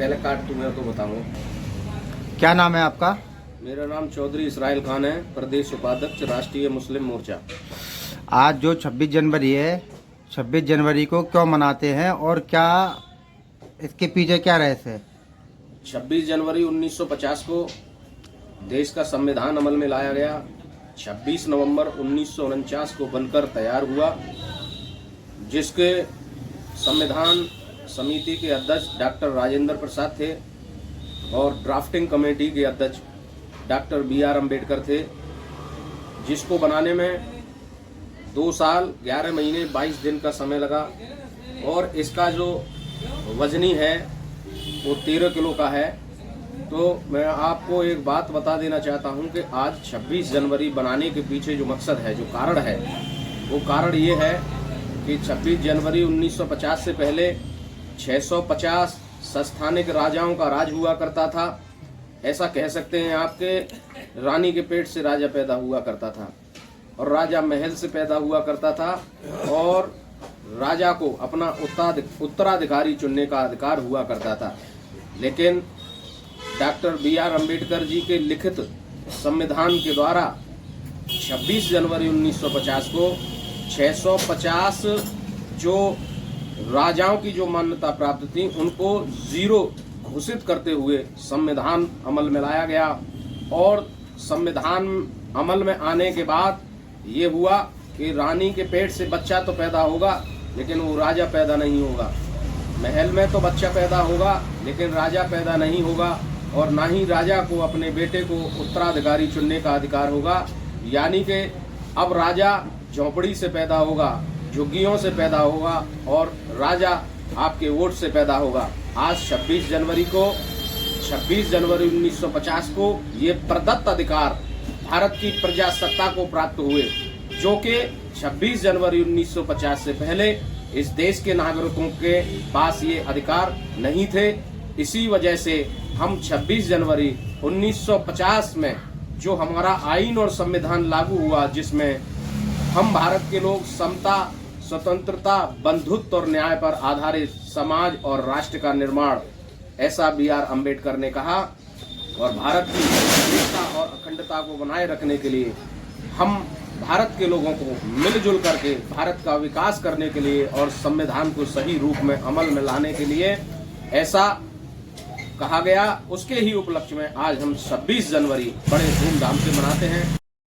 पहले काट तुम्हें तो बताऊँ। क्या नाम है आपका? मेरा नाम चौधरी इसराइल खान है, प्रदेश उपाध्यक्ष राष्ट्रीय मुस्लिम मोर्चा। आज जो 26 जनवरी है, 26 जनवरी को क्यों मनाते हैं और क्या इसके पीछे क्या रहस्य है? 26 जनवरी 1950 को देश का संविधान अमल में लाया गया। 26 नवंबर 1949 को बनकर तैयार हुआ, जिसके संविधान समिति के अध्यक्ष डॉक्टर राजेंद्र प्रसाद थे और ड्राफ्टिंग कमेटी के अध्यक्ष डॉक्टर B.R. अम्बेडकर थे, जिसको बनाने में 2 साल 11 महीने 22 दिन का समय लगा और इसका जो वजनी है वो 13 किलो का है। तो मैं आपको एक बात बता देना चाहता हूं कि आज 26 जनवरी बनाने के पीछे जो मकसद है, जो कारण है, वो कारण ये है कि 26 जनवरी 1950 से पहले 650 संस्थानिक राजाओं का राज हुआ करता था। ऐसा कह सकते हैं आपके रानी के पेट से राजा पैदा हुआ करता था और राजा महल से पैदा हुआ करता था और राजा को अपना उत्तराधिकारी चुनने का अधिकार हुआ करता था। लेकिन डॉक्टर B.R. अम्बेडकर जी के लिखित संविधान के द्वारा 26 जनवरी 1950 को 650 जो राजाओं की जो मान्यता प्राप्त थी उनको 0 घोषित करते हुए संविधान अमल में लाया गया। और संविधान अमल में आने के बाद ये हुआ कि रानी के पेट से बच्चा तो पैदा होगा लेकिन वो राजा पैदा नहीं होगा। महल में तो बच्चा पैदा होगा लेकिन राजा पैदा नहीं होगा और ना ही राजा को अपने बेटे को उत्तराधिकारी चुनने का अधिकार होगा। यानी कि अब राजा झोंपड़ी से पैदा होगा, झुग्गियों से पैदा होगा और राजा आपके वोट से पैदा होगा। आज 26 जनवरी 1950 को ये प्रदत्त अधिकार भारत की प्रजासत्ता को प्राप्त हुए, जो कि 26 जनवरी 1950 से पहले इस देश के नागरिकों के पास ये अधिकार नहीं थे। इसी वजह से हम 26 जनवरी 1950 में जो हमारा आईन और संविधान लागू हुआ, जिसमें हम भारत के लोग समता, स्वतंत्रता, बंधुत्व और न्याय पर आधारित समाज और राष्ट्र का निर्माण, ऐसा B.R. अम्बेडकर ने कहा। और भारत की एकता और अखंडता को बनाए रखने के लिए हम भारत के लोगों को मिलजुल करके भारत का विकास करने के लिए और संविधान को सही रूप में अमल में लाने के लिए ऐसा कहा गया। उसके ही उपलक्ष्य में आज हम 26 जनवरी बड़े धूमधाम से मनाते हैं।